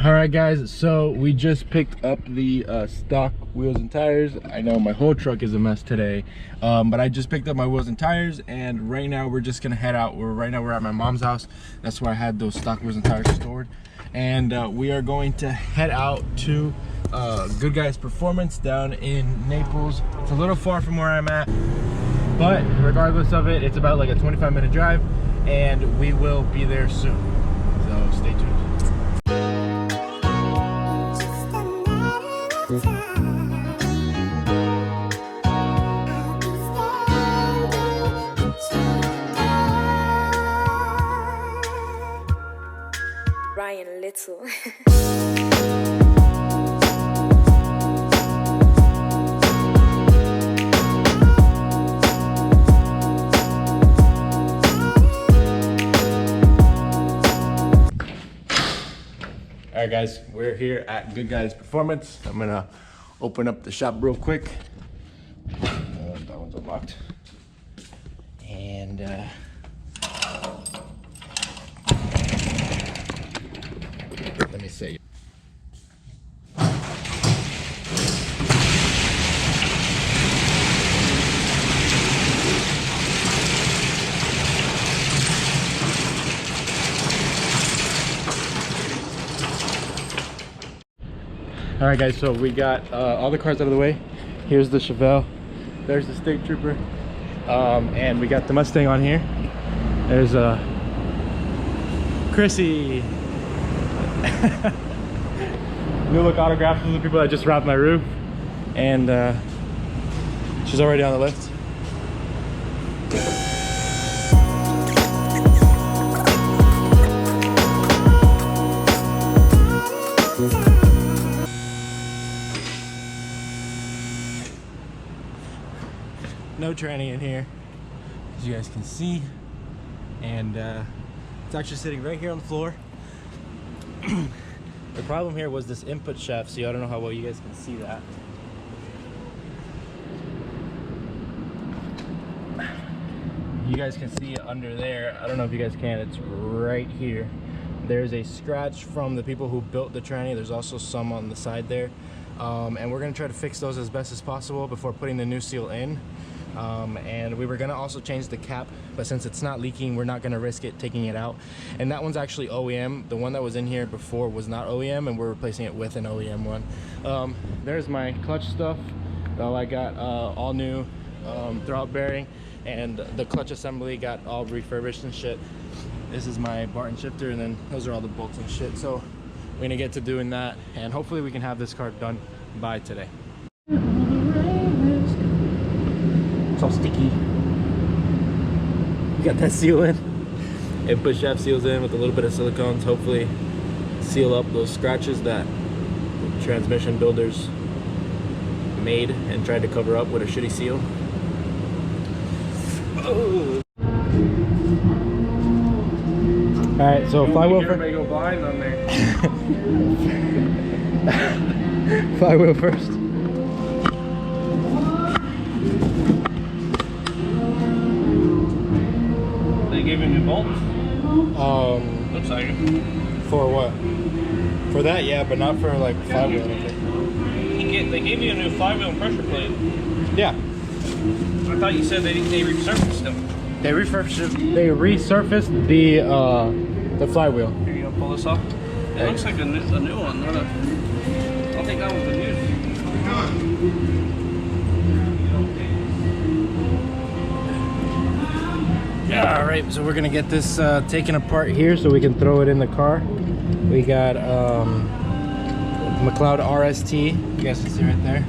All right guys, so we just picked up the stock wheels and tires. I know my whole truck is a mess today, but I just picked up my wheels and tires, and right now we're just gonna head out. Right now we're at my mom's house. That's where I had those stock wheels and tires stored, and we are going to head out to Good Guys Performance down in Naples. It's a little far from where I'm at, but regardless of it, it's about like a 25-minute drive, and we will be there soon. So stay tuned. Ryan Little. All right guys, we're here at Good Guys Performance. I'm gonna open up the shop real quick. That one's unlocked. And let me see. All right guys, so we got all the cars out of the way. Here's the Chevelle, there's the State Trooper, and we got the Mustang on here. There's Chrissy. New look autographs from the people that just wrapped my roof, and she's already on the lift. No tranny in here, as you guys can see, and it's actually sitting right here on the floor. The problem here was this input shaft, so I don't know how well you guys can see that. You guys can see it under there. I don't know if you guys can. It's right here. There's a scratch from the people who built the tranny. There's also some on the side there, and we're gonna try to fix those as best as possible before putting the new seal in. And we were gonna also change the cap, but since it's not leaking, we're not gonna risk it taking it out. And that one's actually OEM. The one that was in here before was not OEM, and we're replacing it with an OEM one. There's my clutch stuff. I got all new throwout bearing, and the clutch assembly got all refurbished and shit. This is my Barton shifter, and then those are all the bolts and shit. So we're gonna get to doing that, and hopefully we can have this car done by today. All sticky. We got that seal in. It put shaft seals in with a little bit of silicones, hopefully seal up those scratches that transmission builders made and tried to cover up with a shitty seal. Oh. All right, so flywheel first. Go blind on there. Flywheel first. Give you new bolts? Looks like it. For what? For that, yeah, but not for like flywheel. They gave you a new flywheel and pressure plate. Yeah. I thought you said they resurfaced them. They resurfaced the flywheel. Here, you gonna pull this off? It looks like a new one. I don't think that one's been used. Yeah, all right, so we're gonna get this taken apart here so we can throw it in the car. We got McLeod RST, you guys can see right there.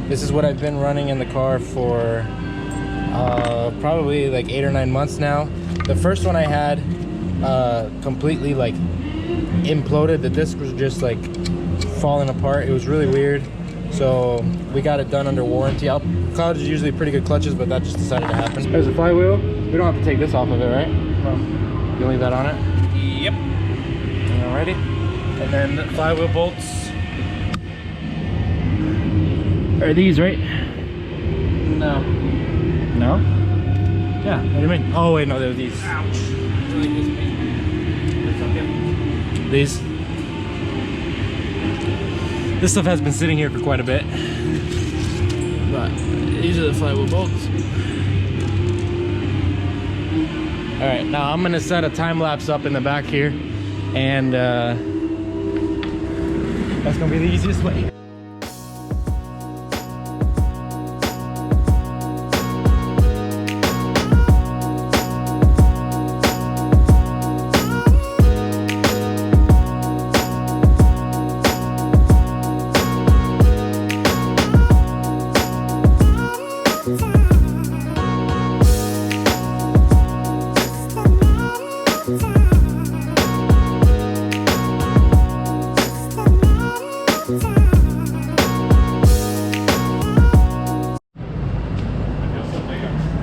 This is what I've been running in the car for probably like 8 or 9 months now. The first one I had completely like imploded. The disc was just like falling apart. It was really weird. So we got it done under warranty. McLeod is usually pretty good clutches, but that just decided to happen. There's a flywheel. We don't have to take this off of it, right? No. You leave that on it? Yep. Alrighty. And then the flywheel bolts are these, right? No. No? Yeah, what do you mean? Oh wait, no, they're these. Ouch. These? This stuff has been sitting here for quite a bit. But these are the flywheel bolts. All right, now I'm gonna set a time lapse up in the back here, and that's gonna be the easiest way.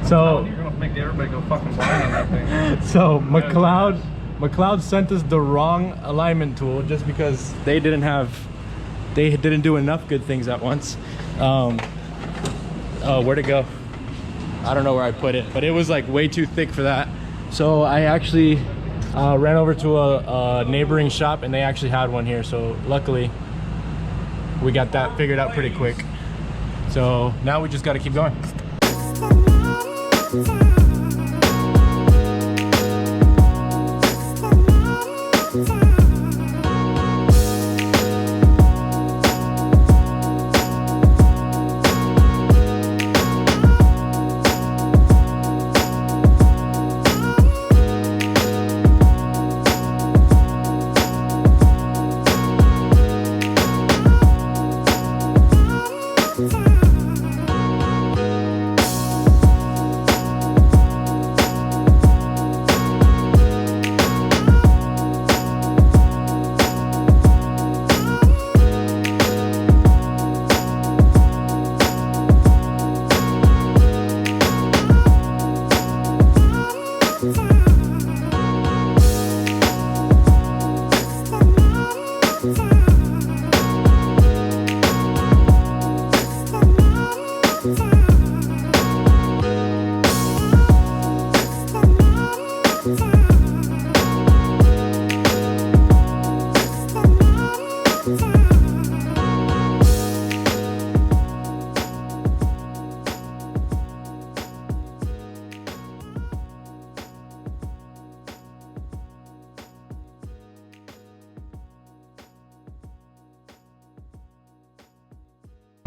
So you're gonna make everybody go fucking blind on that thing. So McLeod sent us the wrong alignment tool just because they didn't do enough good things at once. Oh, where'd it go? I don't know where I put it, but it was like way too thick for that. So I actually ran over to a neighboring shop, and they actually had one here. So luckily we got that figured out pretty quick. So now we just got to keep going.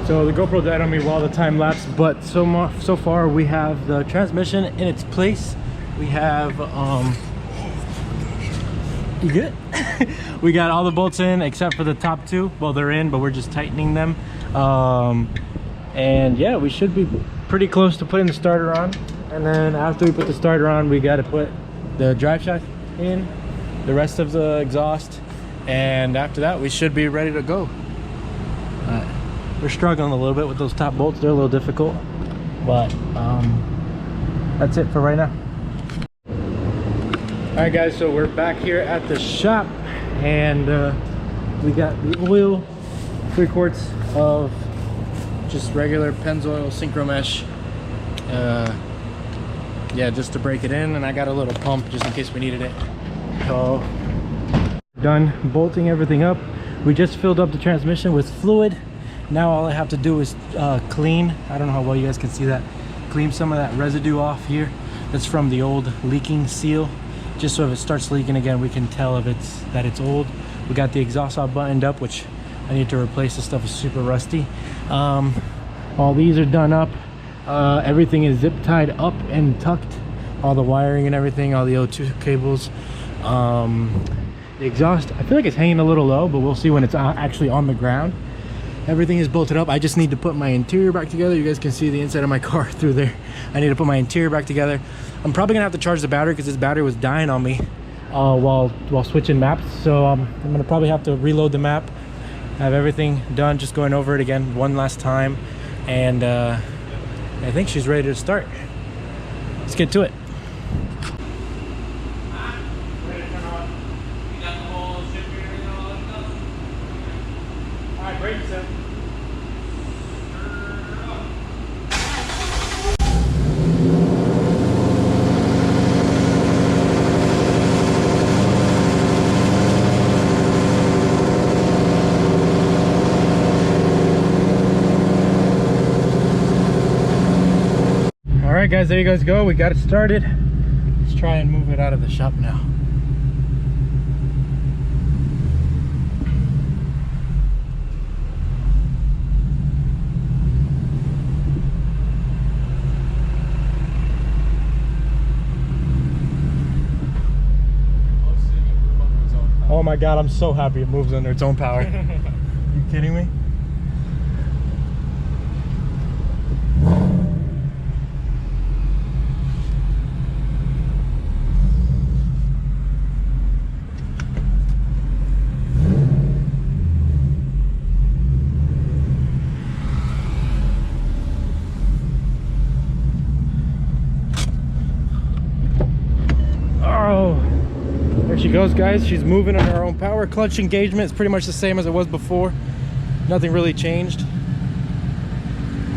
So the GoPro died on me while the time lapsed, but so far we have the transmission in its place. We have you good? We got all the bolts in except for the top two. Well, they're in, but we're just tightening them. And yeah, we should be pretty close to putting the starter on. And then after we put the starter on, we got to put the drive shaft in, the rest of the exhaust, and after that we should be ready to go. We're struggling a little bit with those top bolts. They're a little difficult, but that's it for right now. All right guys, so we're back here at the shop, and we got the oil, 3 quarts of just regular Pennzoil synchro mesh, yeah, just to break it in, and I got a little pump just in case we needed it. So done bolting everything up. We just filled up the transmission with fluid. Now all I have to do is clean, I don't know how well you guys can see that, clean some of that residue off here that's from the old leaking seal, just so if it starts leaking again we can tell if that it's old. We got the exhaust all buttoned up, which I need to replace. This stuff is super rusty. All these are done up. Everything is zip tied up and tucked, all the wiring and everything, all the O2 cables. The exhaust, I feel like it's hanging a little low, but we'll see when it's actually on the ground. Everything is bolted up. I just need to put my interior back together. You guys can see the inside of my car through there. I need to put my interior back together. I'm probably gonna have to charge the battery because this battery was dying on me while switching maps. So I'm gonna probably have to reload the map, have everything done, just going over it again one last time. And I think she's ready to start. Let's get to it. right, guys, there you guys go. We got it started. Let's try and move it out of the shop now. Oh my God, I'm so happy it moves under its own power. You kidding me? Oh, there she goes, guys. She's moving on her own power. Clutch engagement is pretty much the same as it was before. Nothing really changed.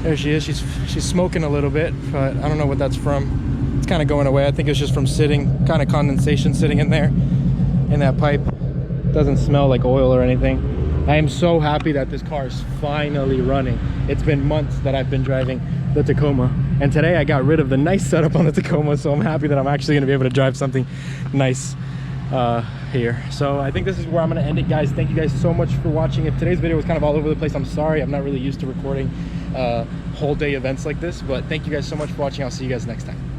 There she is. She's smoking a little bit, but I don't know what that's from. It's kind of going away. I think it's just from sitting, kind of condensation sitting in there in that pipe. Doesn't smell like oil or anything. I am so happy that this car is finally running. It's been months that I've been driving the Tacoma, and today I got rid of the nice setup on the Tacoma, so I'm happy that I'm actually going to be able to drive something nice here. So I think this is where I'm going to end it, guys. Thank you guys so much for watching. If today's video was kind of all over the place, I'm sorry. I'm not really used to recording whole day events like this, but thank you guys so much for watching. I'll see you guys next time.